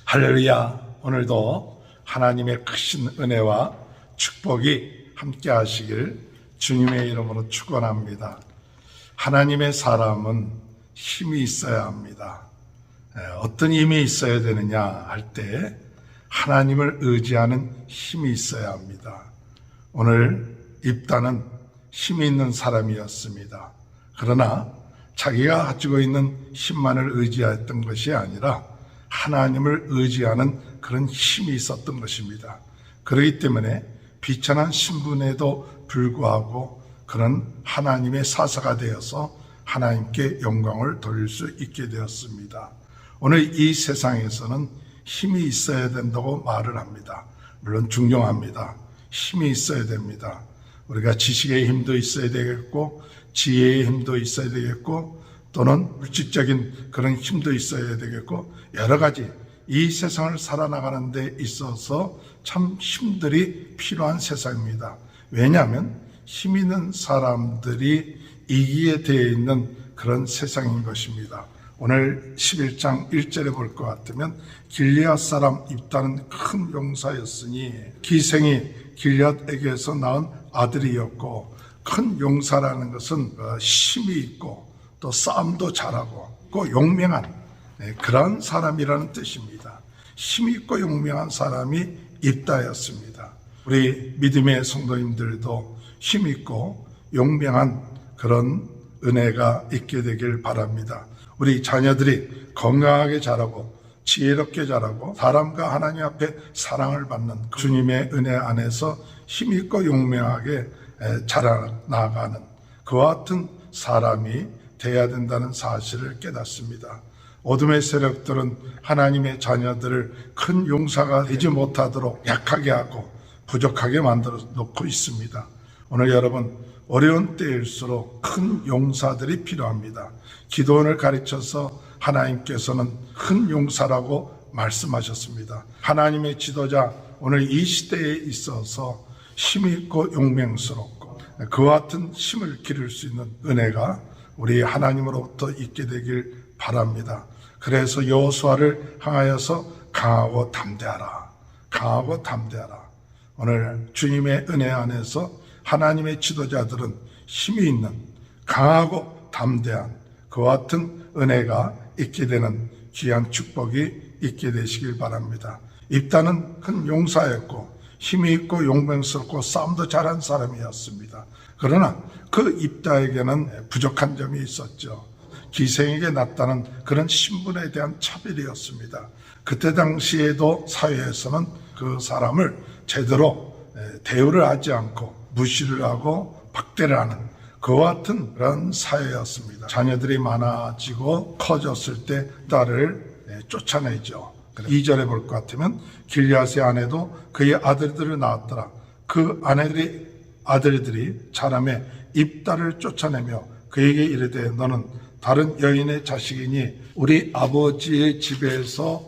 할렐루야. 오늘도 하나님의 크신 은혜와 축복이 함께 하시길 주님의 이름으로 축원합니다. 하나님의 사람은 힘이 있어야 합니다. 어떤 힘이 있어야 되느냐 할 때 하나님을 의지하는 힘이 있어야 합니다. 오늘 입다는 힘이 있는 사람이었습니다. 그러나 자기가 가지고 있는 힘만을 의지했던 것이 아니라 하나님을 의지하는 그런 힘이 있었던 것입니다. 그렇기 때문에 비천한 신분에도 불구하고 그런 하나님의 사사가 되어서 하나님께 영광을 돌릴 수 있게 되었습니다. 오늘 이 세상에서는 힘이 있어야 된다고 말을 합니다. 물론 중요합니다. 힘이 있어야 됩니다. 우리가 지식의 힘도 있어야 되겠고 지혜의 힘도 있어야 되겠고 또는 물질적인 그런 힘도 있어야 되겠고 여러 가지 이 세상을 살아나가는 데 있어서 참 힘들이 필요한 세상입니다. 왜냐하면 힘 있는 사람들이 이기게 되어 있는 그런 세상인 것입니다. 오늘 11장 1절에 볼 것 같으면 길리앗 사람 입다는 큰 용사였으니 기생이 길리앗에게서 낳은 아들이었고 큰 용사라는 것은 힘이 있고 또 싸움도 잘하고 그 용맹한 그런 사람이라는 뜻입니다. 힘이 있고 용맹한 사람이 입다였습니다. 우리 믿음의 성도님들도 힘이 있고 용맹한 그런 은혜가 있게 되길 바랍니다. 우리 자녀들이 건강하게 자라고 지혜롭게 자라고 사람과 하나님 앞에 사랑을 받는 주님의 은혜 안에서 힘이 있고 용맹하게 자라나가는 그와 같은 사람이 되어야 된다는 사실을 깨닫습니다. 어둠의 세력들은 하나님의 자녀들을 큰 용사가 되지 못하도록 약하게 하고 부족하게 만들어 놓고 있습니다. 오늘 여러분 어려운 때일수록 큰 용사들이 필요합니다. 기도원을 가르쳐서 하나님께서는 큰 용사라고 말씀하셨습니다. 하나님의 지도자 오늘 이 시대에 있어서 힘이 있고 용맹스럽고 그와 같은 힘을 기를 수 있는 은혜가 우리 하나님으로부터 있게 되길 바랍니다. 그래서 여호수아를 향하여서 강하고 담대하라. 강하고 담대하라. 오늘 주님의 은혜 안에서 하나님의 지도자들은 힘이 있는 강하고 담대한 그와 같은 은혜가 있게 되는 귀한 축복이 있게 되시길 바랍니다. 입다는 큰 용사였고 힘이 있고 용맹스럽고 싸움도 잘한 사람이었습니다. 그러나 그 입다에게는 부족한 점이 있었죠. 기생에게 낳았다는 그런 신분에 대한 차별이었습니다. 그때 당시에도 사회에서는 그 사람을 제대로 대우를 하지 않고 무시를 하고 박대를 하는 그와 같은 그런 사회였습니다. 자녀들이 많아지고 커졌을 때 딸을 쫓아내죠. 2절에 볼 것 같으면 길리앗의 아내도 그의 아들들을 낳았더라. 그 아들들이 자라매 입다를 쫓아내며 그에게 이르되 너는 다른 여인의 자식이니 우리 아버지의 집에서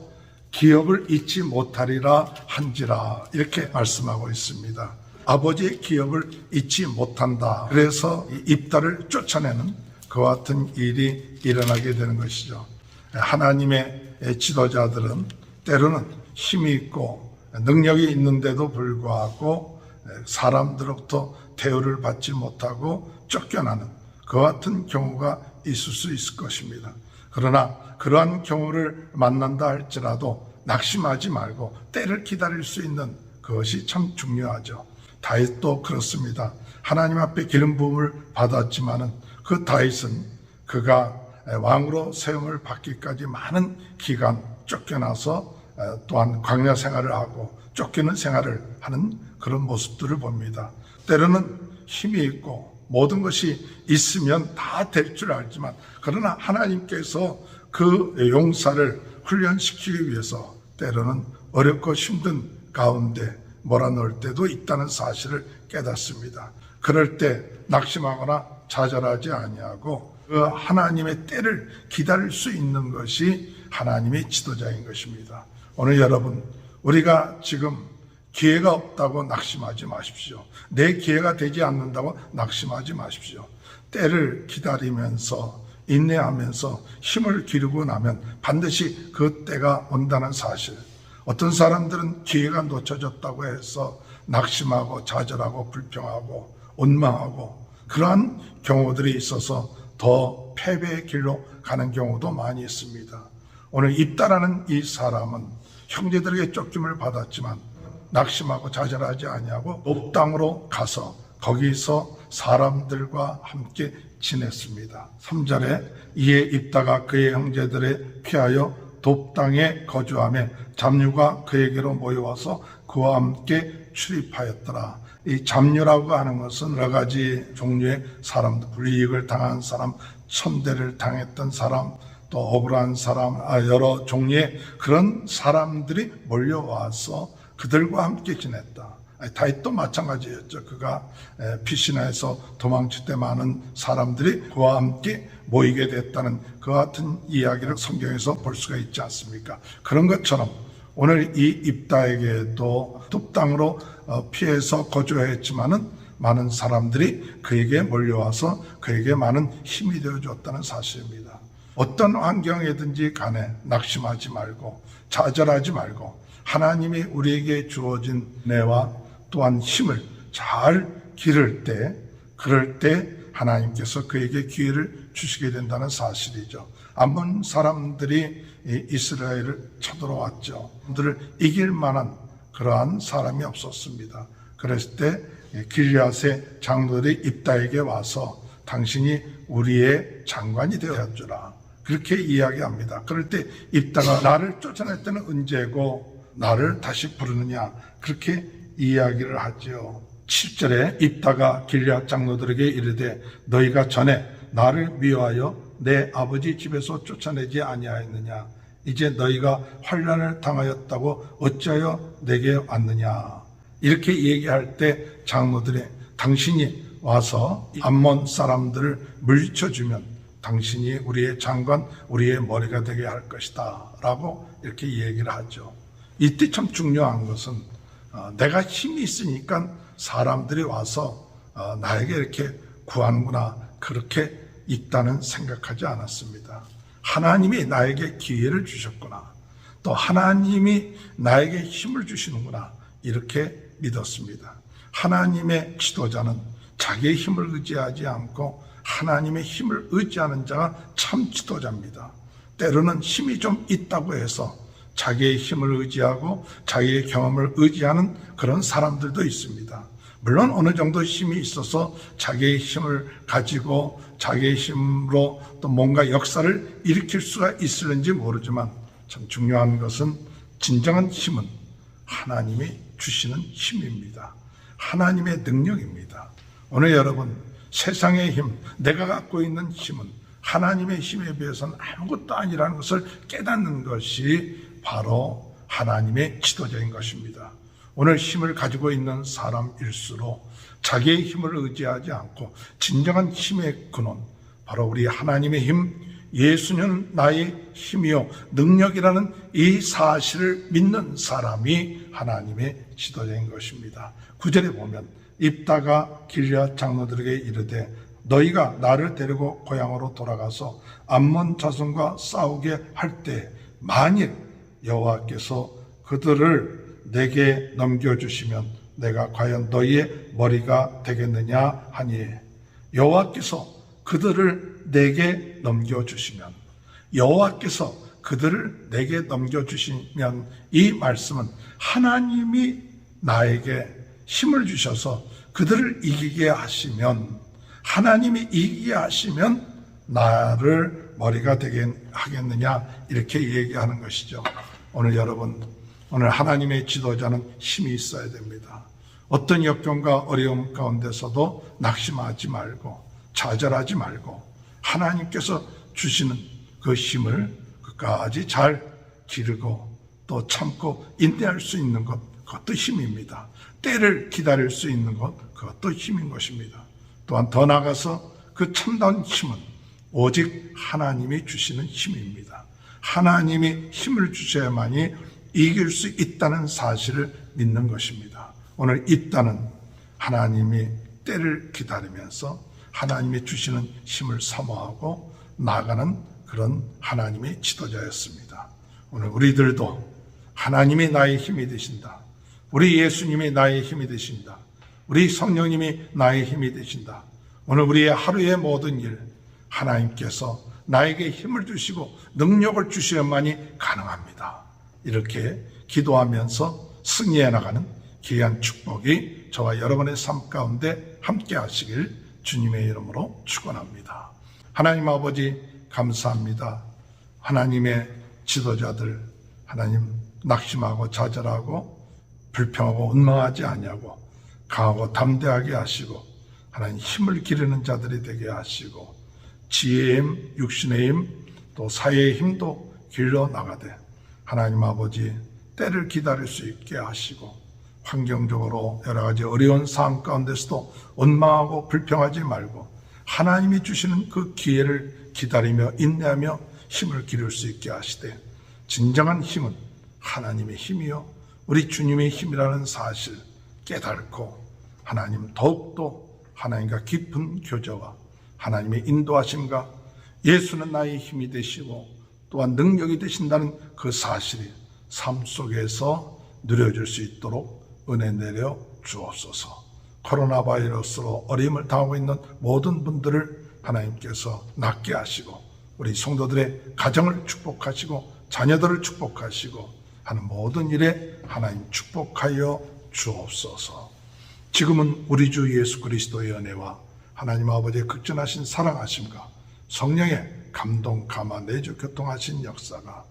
기업을 잊지 못하리라 한지라 이렇게 말씀하고 있습니다. 아버지의 기업을 잊지 못한다. 그래서 입다를 쫓아내는 그와 같은 일이 일어나게 되는 것이죠. 하나님의 지도자들은 때로는 힘이 있고 능력이 있는데도 불구하고 사람들로부터 대우를 받지 못하고 쫓겨나는 그와 같은 경우가 있을 수 있을 것입니다. 그러나 그러한 경우를 만난다 할지라도 낙심하지 말고 때를 기다릴 수 있는 그것이 참 중요하죠. 다윗도 그렇습니다. 하나님 앞에 기름 부음을 받았지만은 그 다윗은 그가 왕으로 세움을 받기까지 많은 기간 쫓겨나서 또한 광야 생활을 하고 쫓기는 생활을 하는 그런 모습들을 봅니다. 때로는 힘이 있고 모든 것이 있으면 다 될 줄 알지만 그러나 하나님께서 그 용사를 훈련시키기 위해서 때로는 어렵고 힘든 가운데 몰아넣을 때도 있다는 사실을 깨닫습니다. 그럴 때 낙심하거나 좌절하지 아니하고 그 하나님의 때를 기다릴 수 있는 것이 하나님의 지도자인 것입니다. 오늘 여러분 우리가 지금 기회가 없다고 낙심하지 마십시오. 내 기회가 되지 않는다고 낙심하지 마십시오. 때를 기다리면서 인내하면서 힘을 기르고 나면 반드시 그 때가 온다는 사실. 어떤 사람들은 기회가 놓쳐졌다고 해서 낙심하고 좌절하고 불평하고 원망하고 그러한 경우들이 있어서 더 패배의 길로 가는 경우도 많이 있습니다. 오늘 입다라는 이 사람은 형제들에게 쫓김을 받았지만 낙심하고 좌절하지 아니하고 높당으로 가서 거기서 사람들과 함께 지냈습니다. 3절에 이에 입다가 그의 형제들에 피하여 돕당에 거주하며 잡류가 그에게로 모여와서 그와 함께 출입하였더라. 이 잡류라고 하는 것은 여러 가지 종류의 사람들, 불이익을 당한 사람, 천대를 당했던 사람, 또 억울한 사람, 여러 종류의 그런 사람들이 몰려와서 그들과 함께 지냈다. 다윗도 마찬가지였죠. 그가 피시나에서 도망칠 때 많은 사람들이 그와 함께 모이게 됐다는 그와 같은 이야기를 성경에서 볼 수가 있지 않습니까? 그런 것처럼 오늘 이 입다에게도 뚝땅으로 피해서 거주했지만은 많은 사람들이 그에게 몰려와서 그에게 많은 힘이 되어줬다는 사실입니다. 어떤 환경이든지 간에 낙심하지 말고 좌절하지 말고 하나님이 우리에게 주어진 은혜와 또한 힘을 잘 기를 때, 그럴 때 하나님께서 그에게 기회를 주시게 된다는 사실이죠. 암몬 사람들이 이스라엘을 쳐들어왔죠. 그들을 이길 만한 그러한 사람이 없었습니다. 그랬을 때 길앗의 장로들이 입다에게 와서 당신이 우리의 장관이 되어주라. 그렇게 이야기합니다. 그럴 때 입다가 나를 쫓아낼 때는 언제고 나를 다시 부르느냐 그렇게 이야기를 하죠. 7절에 입다가 길앗 장로들에게 이르되 너희가 전에 나를 미워하여 내 아버지 집에서 쫓아내지 아니하였느냐 이제 너희가 환난을 당하였다고 어찌하여 내게 왔느냐 이렇게 얘기할 때 장로들이 당신이 와서 암몬 사람들을 물리쳐주면 당신이 우리의 장관, 우리의 머리가 되게 할 것이다 라고 이렇게 얘기를 하죠. 이때 참 중요한 것은 내가 힘이 있으니까 사람들이 와서 나에게 이렇게 구하는구나 그렇게 있다는 생각하지 않았습니다. 하나님이 나에게 기회를 주셨구나. 또 하나님이 나에게 힘을 주시는구나. 이렇게 믿었습니다. 하나님의 지도자는 자기의 힘을 의지하지 않고 하나님의 힘을 의지하는 자가 참 지도자입니다. 때로는 힘이 좀 있다고 해서 자기의 힘을 의지하고 자기의 경험을 의지하는 그런 사람들도 있습니다. 물론 어느 정도 힘이 있어서 자기의 힘을 가지고 자기의 힘으로 또 뭔가 역사를 일으킬 수가 있을는지 모르지만 참 중요한 것은 진정한 힘은 하나님이 주시는 힘입니다. 하나님의 능력입니다. 오늘 여러분 세상의 힘, 내가 갖고 있는 힘은 하나님의 힘에 비해서는 아무것도 아니라는 것을 깨닫는 것이 바로 하나님의 지도자인 것입니다. 오늘 힘을 가지고 있는 사람일수록 자기의 힘을 의지하지 않고 진정한 힘의 근원, 바로 우리 하나님의 힘, 예수는 나의 힘이요 능력이라는 이 사실을 믿는 사람이 하나님의 지도자인 것입니다. 9절에 보면 입다가 길앗 장로들에게 이르되 너희가 나를 데리고 고향으로 돌아가서 암몬 자손과 싸우게 할 때 만일 여호와께서 그들을 내게 넘겨주시면 내가 과연 너희의 머리가 되겠느냐 하니 여호와께서 그들을 내게 넘겨주시면 여호와께서 그들을 내게 넘겨주시면 이 말씀은 하나님이 나에게 힘을 주셔서 그들을 이기게 하시면 하나님이 이기게 하시면 나를 머리가 되게 하겠느냐 이렇게 얘기하는 것이죠. 오늘 여러분 오늘 하나님의 지도자는 힘이 있어야 됩니다. 어떤 역경과 어려움 가운데서도 낙심하지 말고 좌절하지 말고 하나님께서 주시는 그 힘을 끝까지 잘 기르고 또 참고 인내할 수 있는 것 그것도 힘입니다. 때를 기다릴 수 있는 것 그것도 힘인 것입니다. 또한 더 나아가서 그 참다운 힘은 오직 하나님이 주시는 힘입니다. 하나님이 힘을 주셔야만이 이길 수 있다는 사실을 믿는 것입니다. 오늘 입다는 하나님이 때를 기다리면서 하나님이 주시는 힘을 사모하고 나아가는 그런 하나님의 지도자였습니다. 오늘 우리들도 하나님이 나의 힘이 되신다. 우리 예수님이 나의 힘이 되신다. 우리 성령님이 나의 힘이 되신다. 오늘 우리의 하루의 모든 일 하나님께서 나에게 힘을 주시고 능력을 주셔야만이 가능합니다. 이렇게 기도하면서 승리해 나가는 귀한 축복이 저와 여러분의 삶 가운데 함께 하시길 주님의 이름으로 축원합니다. 하나님 아버지 감사합니다. 하나님의 지도자들 하나님 낙심하고 좌절하고 불평하고 원망하지 아니하고 강하고 담대하게 하시고 하나님 힘을 기르는 자들이 되게 하시고 지혜의 힘, 육신의 힘, 또 사회의 힘도 길러 나가되 하나님 아버지 때를 기다릴 수 있게 하시고 환경적으로 여러 가지 어려운 상황 가운데서도 원망하고 불평하지 말고 하나님이 주시는 그 기회를 기다리며 인내하며 힘을 기를 수 있게 하시되 진정한 힘은 하나님의 힘이요 우리 주님의 힘이라는 사실 깨닫고 하나님 더욱더 하나님과 깊은 교제와 하나님의 인도하심과 예수는 나의 힘이 되시고 또한 능력이 되신다는 그 사실이 삶 속에서 누려질 수 있도록 은혜 내려 주옵소서. 코로나 바이러스로 어려움을 당하고 있는 모든 분들을 하나님께서 낫게 하시고 우리 성도들의 가정을 축복하시고 자녀들을 축복하시고 하는 모든 일에 하나님 축복하여 주옵소서. 지금은 우리 주 예수 그리스도의 은혜와 하나님 아버지의 극진하신 사랑하심과 성령의 감동, 감화, 내주, 교통하신 역사가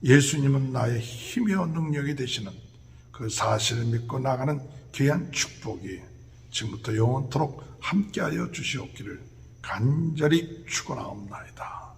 예수님은 나의 힘이요 능력이 되시는 그 사실을 믿고 나가는 귀한 축복이 지금부터 영원토록 함께하여 주시옵기를 간절히 축원하옵나이다.